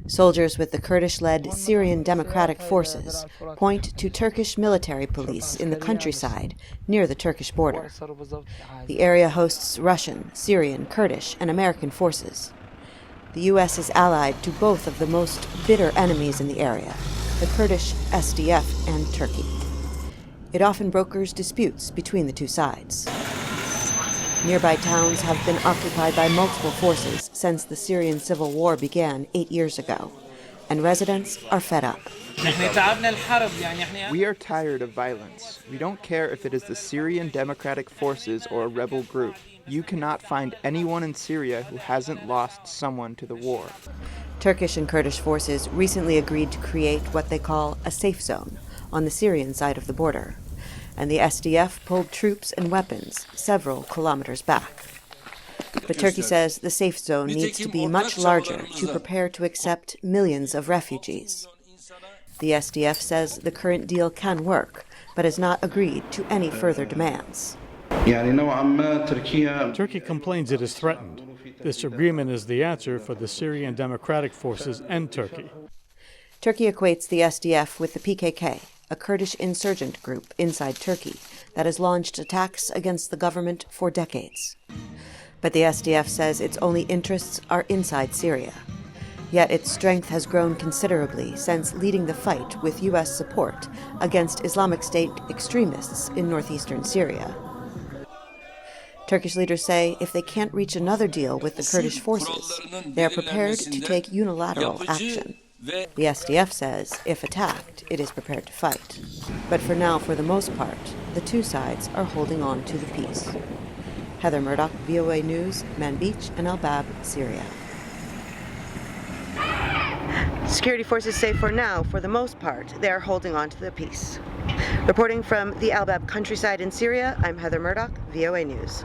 Soldiers with the Kurdish-led Syrian Democratic Forces point to Turkish military police in the countryside near the Turkish border. The area hosts Russian, Syrian, Kurdish, and American forces. The U.S. is allied to both of the most bitter enemies in the area, the Kurdish SDF and Turkey. It often brokers disputes between the two sides. Nearby towns have been occupied by multiple forces since the Syrian civil war began 8 years ago, and residents are fed up. We are tired of violence. We don't care if it is the Syrian Democratic Forces or a rebel group. You cannot find anyone in Syria who hasn't lost someone to the war. Turkish and Kurdish forces recently agreed to create what they call a safe zone on the Syrian side of the border, and the SDF pulled troops and weapons several kilometers back. But Turkey says the safe zone needs to be much larger to prepare to accept millions of refugees. The SDF says the current deal can work, but has not agreed to any further demands. Turkey complains it is threatened. This agreement is the answer for the Syrian Democratic Forces and Turkey. Turkey equates the SDF with the PKK, a Kurdish insurgent group inside Turkey that has launched attacks against the government for decades. But the SDF says its only interests are inside Syria. Yet its strength has grown considerably since leading the fight with U.S. support against Islamic State extremists in northeastern Syria. Turkish leaders say if they can't reach another deal with the Kurdish forces, they are prepared to take unilateral action. The SDF says if attacked, it is prepared to fight. But for now, for the most part, the two sides are holding on to the peace. Heather Murdock, VOA News, Manbij and al-Bab, Syria. Security forces say for now, for the most part, they are holding on to the peace. Reporting from the al-Bab countryside in Syria, I'm Heather Murdock, VOA News.